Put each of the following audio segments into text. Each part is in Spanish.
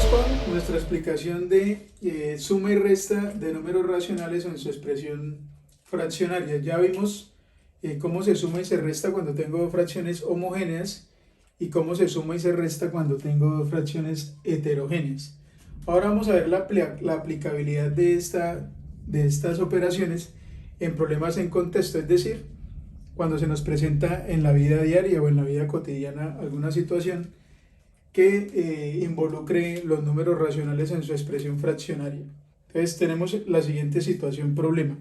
con nuestra explicación de suma y resta de números racionales o en su expresión fraccionaria. Ya vimos cómo se suma y se resta cuando tengo dos fracciones homogéneas y cómo se suma y se resta cuando tengo dos fracciones heterogéneas. Ahora vamos a ver la aplicabilidad de estas operaciones en problemas en contexto, es decir, cuando se nos presenta en la vida diaria o en la vida cotidiana alguna situación que involucre los números racionales en su expresión fraccionaria. Entonces tenemos la siguiente situación, problema.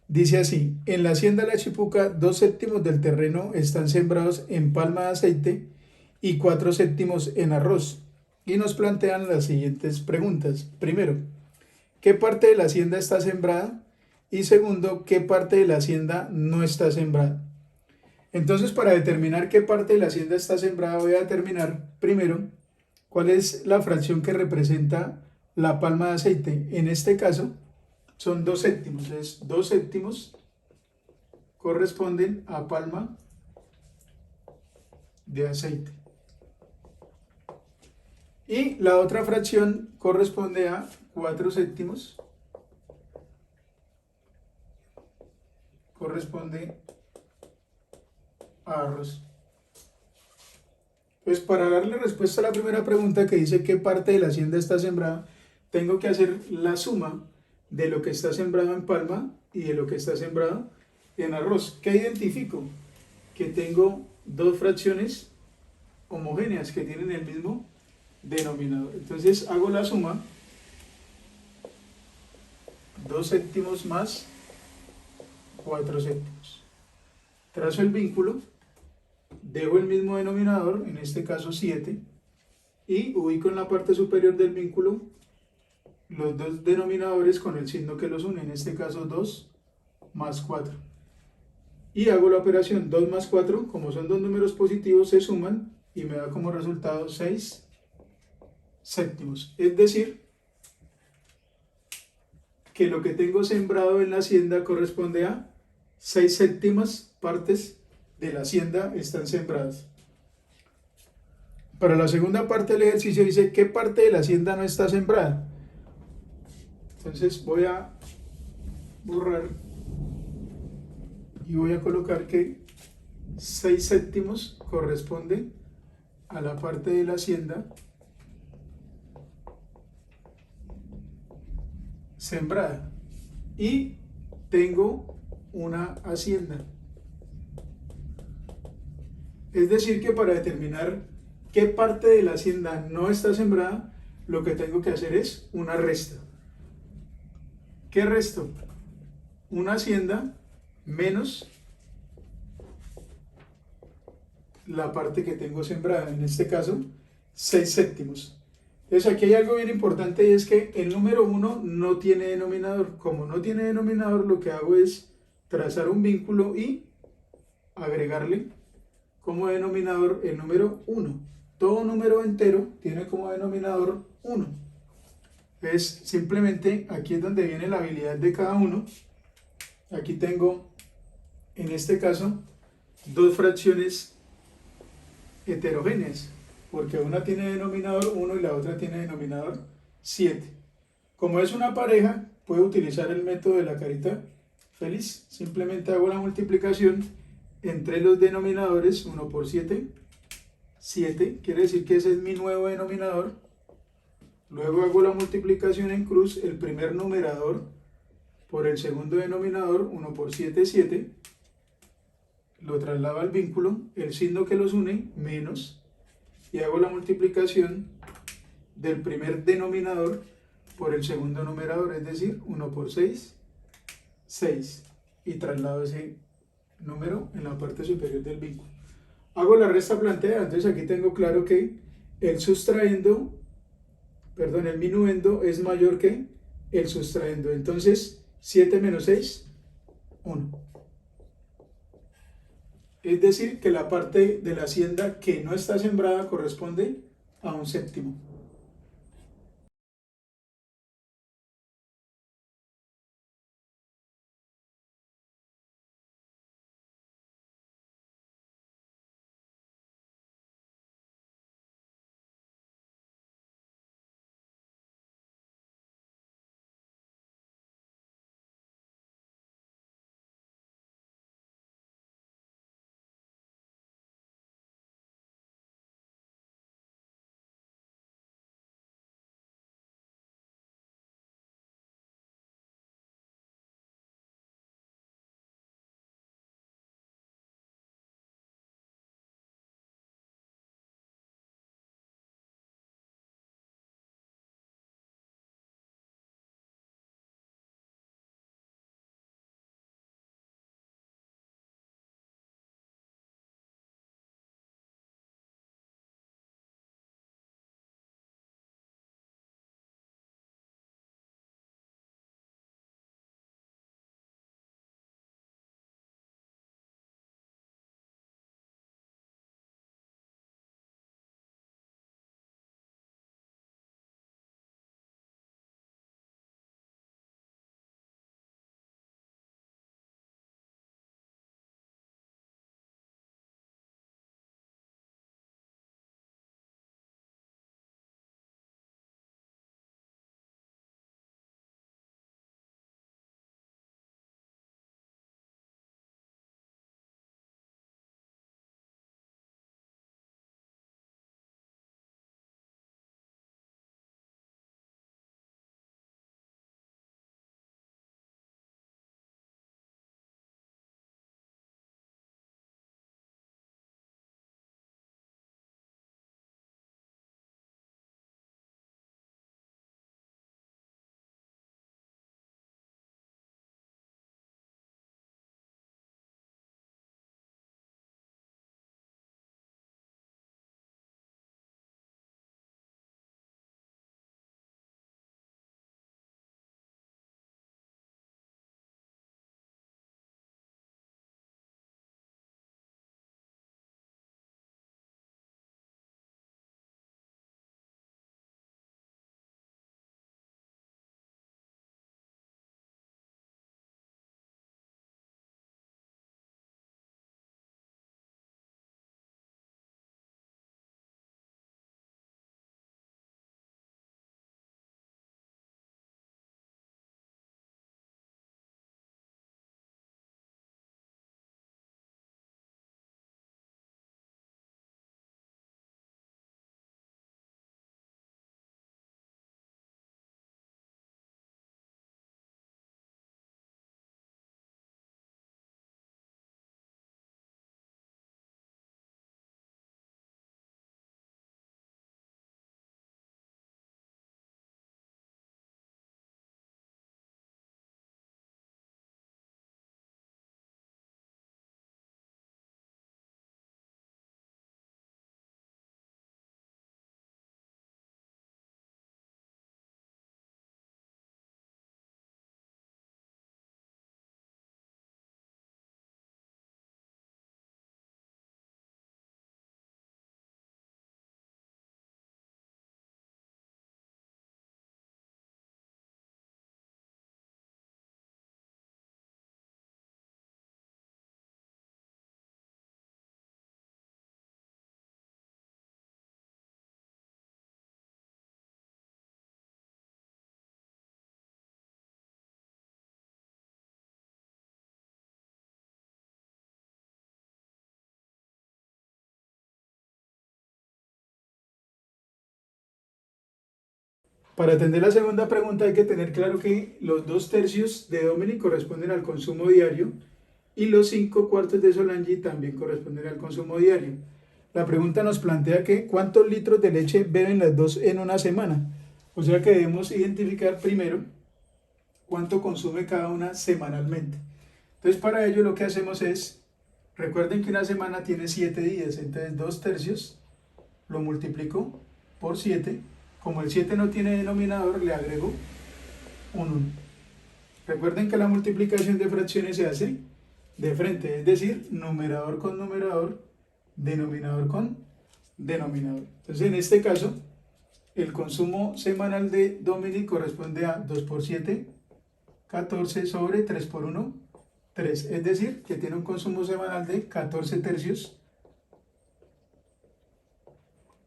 Dice así, en la hacienda La Chipuca, 2/7 del terreno están sembrados en palma de aceite y 4/7 en arroz. Y nos plantean las siguientes preguntas. Primero, ¿qué parte de la hacienda está sembrada? Y segundo, ¿qué parte de la hacienda no está sembrada? Entonces, para determinar qué parte de la hacienda está sembrada, voy a determinar primero cuál es la fracción que representa la palma de aceite. En este caso, son 2/7. Entonces, 2/7 corresponden a palma de aceite. Y la otra fracción corresponde a 4/7. Corresponde a arroz. Pues para darle respuesta a la primera pregunta que dice qué parte de la hacienda está sembrada, tengo que hacer la suma de lo que está sembrado en palma y de lo que está sembrado en arroz. ¿Qué identifico? Que tengo dos fracciones homogéneas que tienen el mismo denominador. Entonces hago la suma, 2/7 más 4/7. Trazo el vínculo, dejo el mismo denominador, en este caso 7, y ubico en la parte superior del vínculo los dos denominadores con el signo que los une, en este caso 2 más 4. Y hago la operación 2 más 4, como son dos números positivos, se suman y me da como resultado 6/7. Es decir, que lo que tengo sembrado en la hacienda corresponde a 6/7 partes de la hacienda están sembradas. Para la segunda parte del ejercicio dice, ¿qué parte de la hacienda no está sembrada? Entonces voy a borrar y voy a colocar que 6/7 corresponde a la parte de la hacienda sembrada. Y tengo una hacienda. Es decir, que para determinar qué parte de la hacienda no está sembrada, lo que tengo que hacer es una resta. ¿Qué resto? Una hacienda menos la parte que tengo sembrada, en este caso 6/7. Entonces aquí hay algo bien importante y es que el número 1 no tiene denominador. Como no tiene denominador, lo que hago es trazar un vínculo y agregarle como denominador el número 1. Todo número entero tiene como denominador 1. Es simplemente aquí es donde viene la habilidad de cada uno. Aquí tengo, en este caso, dos fracciones heterogéneas, porque una tiene denominador 1 y la otra tiene denominador 7. Como es una pareja, puedo utilizar el método de la carita feliz. Simplemente hago la multiplicación entre los denominadores, 1 por 7, 7, quiere decir que ese es mi nuevo denominador. Luego hago la multiplicación en cruz, el primer numerador por el segundo denominador, 1 por 7, 7. Lo traslado al vínculo, el signo que los une, menos, y hago la multiplicación del primer denominador por el segundo numerador, es decir, 1 por 6, 6. Y traslado ese número en la parte superior del vínculo. Hago la resta planteada, entonces aquí tengo claro que el sustraendo, perdón, el minuendo es mayor que el sustraendo. Entonces, 7 menos 6, 1. Es decir, que la parte de la hacienda que no está sembrada corresponde a 1/7. Para atender la segunda pregunta hay que tener claro que los 2/3 de Dominic corresponden al consumo diario y los 5/4 de Solange también corresponden al consumo diario. La pregunta nos plantea que ¿cuántos litros de leche beben las dos en una semana? O sea que debemos identificar primero cuánto consume cada una semanalmente. Entonces para ello lo que hacemos es, recuerden que una semana tiene 7 días, entonces 2/3 lo multiplico por 7. Como el 7 no tiene denominador, le agrego un 1. Recuerden que la multiplicación de fracciones se hace de frente, es decir, numerador con numerador, denominador con denominador. Entonces en este caso, el consumo semanal de Dominic corresponde a 2 por 7, 14 sobre 3 por 1, 3. Es decir, que tiene un consumo semanal de 14/3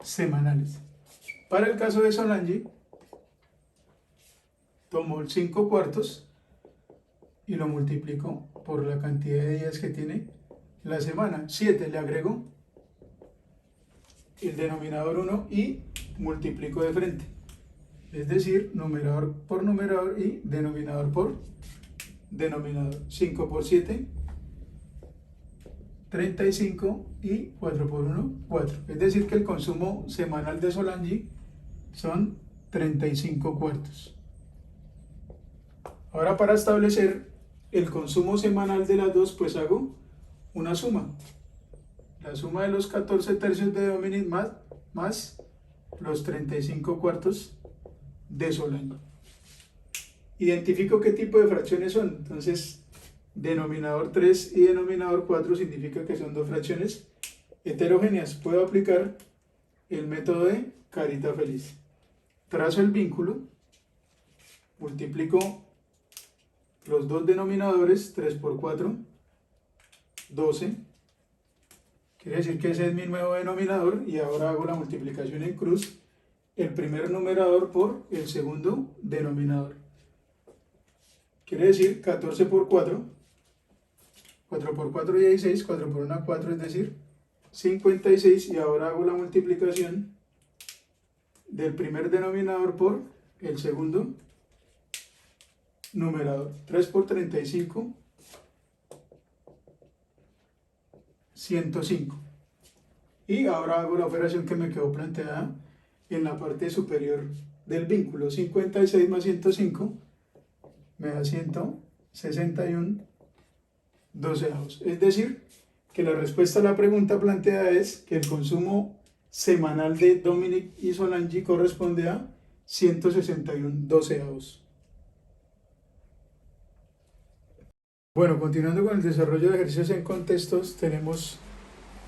semanales. Para el caso de Solange, tomo el 5/4 y lo multiplico por la cantidad de días que tiene la semana. 7 le agrego el denominador 1 y multiplico de frente. Es decir, numerador por numerador y denominador por denominador. 5 por 7, 35 y 4 por 1, 4. Es decir, que el consumo semanal de Solange son 35/4. Ahora para establecer el consumo semanal de las dos, pues hago una suma. La suma de los 14/3 de Dominic más los 35/4 de Solange. Identifico qué tipo de fracciones son. Entonces, denominador 3 y denominador 4 significa que son dos fracciones heterogéneas. Puedo aplicar el método de carita feliz. Trazo el vínculo, multiplico los dos denominadores, 3 por 4, 12. Quiere decir que ese es mi nuevo denominador y ahora hago la multiplicación en cruz, el primer numerador por el segundo denominador. Quiere decir 14 por 4, 4 por 4 16, 4 por 1 4, es decir, 56, y ahora hago la multiplicación del primer denominador por el segundo numerador. 3 por 35, 105. Y ahora hago la operación que me quedó planteada en la parte superior del vínculo. 56 más 105 me da 161 doceavos. Es decir, que la respuesta a la pregunta planteada es que el consumo semanal de Dominic y Solange corresponde a 161 doceavos. Bueno, continuando con el desarrollo de ejercicios en contextos, tenemos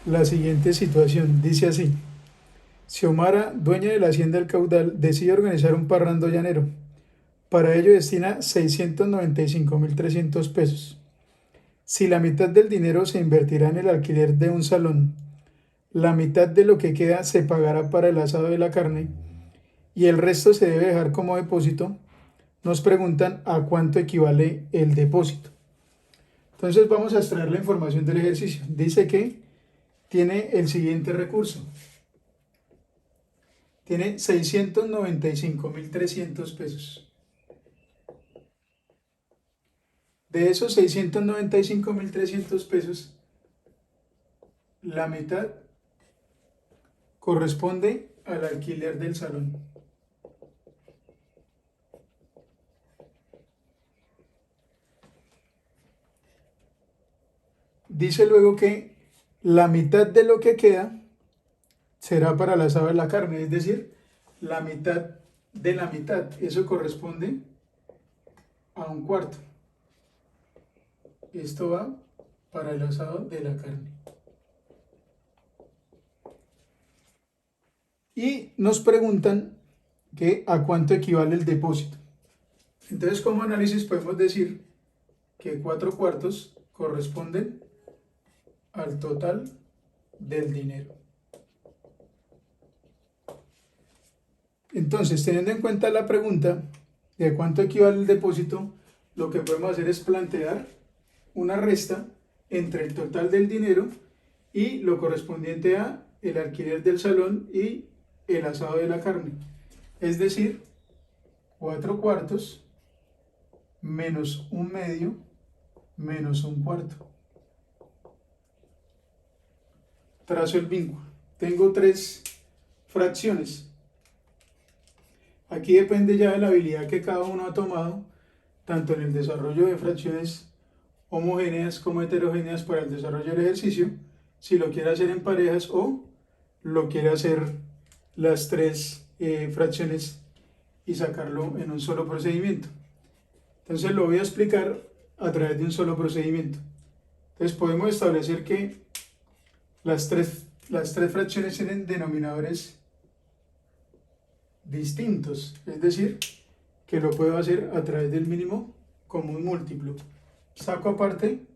la siguiente situación. Dice así: Xiomara, dueña de la hacienda El Caudal, decide organizar un parrando llanero. Para ello destina 695.300 pesos. Si la mitad del dinero se invertirá en el alquiler de un salón, la mitad de lo que queda se pagará para el asado de la carne y el resto se debe dejar como depósito, nos preguntan a cuánto equivale el depósito. Entonces vamos a extraer la información del ejercicio. Dice que tiene el siguiente recurso. Tiene 695.300 pesos. De esos 695.300 pesos, la mitad corresponde al alquiler del salón. Dice luego que la mitad de lo que queda será para el asado de la carne, es decir, la mitad de la mitad. Eso corresponde a un cuarto. Esto va para el asado de la carne. Y nos preguntan que a cuánto equivale el depósito. Entonces, como análisis podemos decir que 4/4 corresponden al total del dinero. Entonces, teniendo en cuenta la pregunta de cuánto equivale el depósito, lo que podemos hacer es plantear una resta entre el total del dinero y lo correspondiente a el alquiler del salón y el asado de la carne. Es decir, 4 cuartos menos 1/2 menos 1/4. Trazo el vínculo. Tengo 3 fracciones. Aquí depende ya de la habilidad que cada uno ha tomado, tanto en el desarrollo de fracciones homogéneas como heterogéneas para el desarrollo del ejercicio, si lo quiere hacer en parejas o lo quiere hacer las 3 fracciones y sacarlo en un solo procedimiento. Entonces lo voy a explicar a través de un solo procedimiento. Entonces podemos establecer que las tres fracciones tienen denominadores distintos, es decir, que lo puedo hacer a través del mínimo común múltiplo. Saco aparte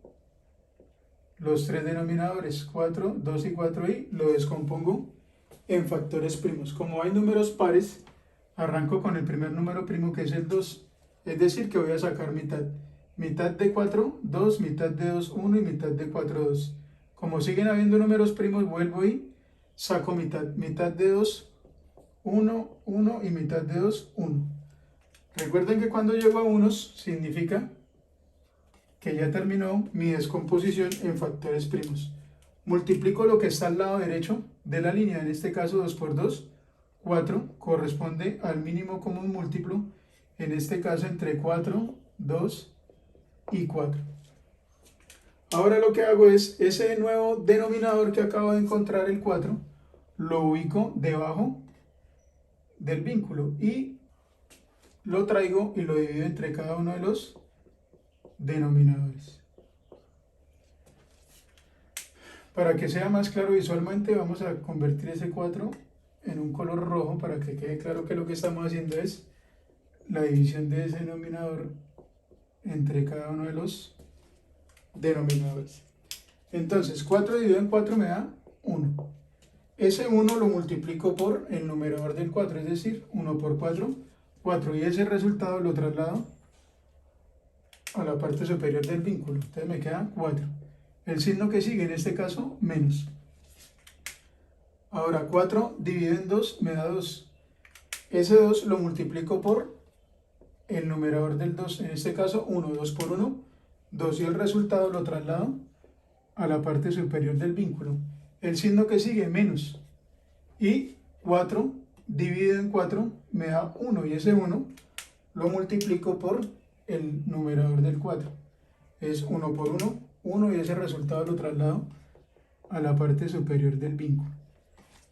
los 3 denominadores, 4, 2 y 4, y lo descompongo en factores primos. Como hay números pares, arranco con el primer número primo, que es el 2, es decir, que voy a sacar mitad. Mitad de 4, 2, mitad de 2, 1 y mitad de 4, 2. Como siguen habiendo números primos, vuelvo y saco mitad. Mitad de 2, 1, 1 y mitad de 2, 1. Recuerden que cuando llego a unos significa que ya terminó mi descomposición en factores primos. Multiplico lo que está al lado derecho de la línea, en este caso 2 por 2, 4, corresponde al mínimo común múltiplo, en este caso entre 4, 2 y 4. Ahora lo que hago es, ese nuevo denominador que acabo de encontrar, el 4, lo ubico debajo del vínculo y lo traigo y lo divido entre cada uno de los denominadores. Para que sea más claro visualmente, vamos a convertir ese 4 en un color rojo para que quede claro que lo que estamos haciendo es la división de ese denominador entre cada uno de los denominadores. Entonces 4 dividido en 4 me da 1. Ese 1 lo multiplico por el numerador del 4, es decir, 1 por 4, 4, y ese resultado lo traslado a la parte superior del vínculo. Entonces me queda 4. El signo que sigue, en este caso, menos. Ahora 4 dividido en 2 me da 2. Ese 2 lo multiplico por el numerador del 2, en este caso 1, 2 por 1, 2, y el resultado lo traslado a la parte superior del vínculo. El signo que sigue, menos. Y 4 dividido en 4 me da 1, y ese 1 lo multiplico por el numerador del 4. Es 1 por 1, 1, y ese resultado lo traslado a la parte superior del vínculo.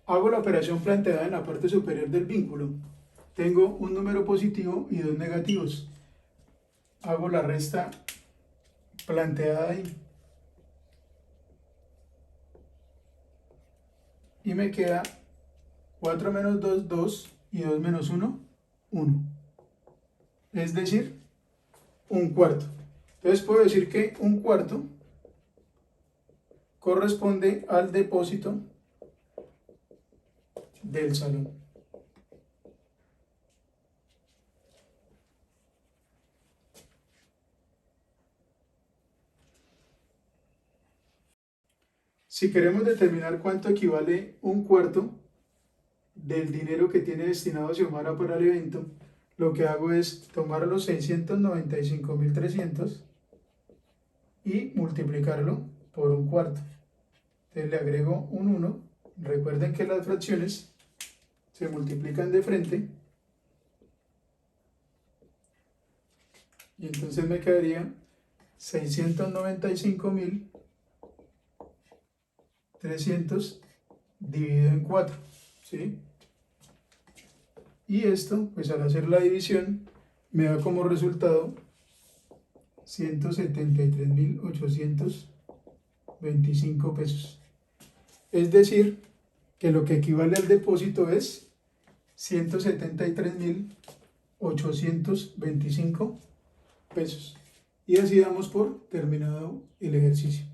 Hago la operación planteada en la parte superior del vínculo. Tengo un número positivo y 2 negativos. Hago la resta planteada ahí. Y me queda 4 menos 2, 2, y 2 menos 1, 1. Es decir, 1/4. Entonces puedo decir que 1/4 corresponde al depósito del salón. Si queremos determinar cuánto equivale 1/4 del dinero que tiene destinado Xiomara para el evento, lo que hago es tomar los 695.300 y multiplicarlo por 1/4. Entonces le agrego un 1. Recuerden que las fracciones se multiplican de frente, y entonces me quedaría 695.300 dividido en 4, ¿sí? Y esto, pues al hacer la división, me da como resultado 173.825 pesos. Es decir, que lo que equivale al depósito es 173.825 pesos. Y así damos por terminado el ejercicio.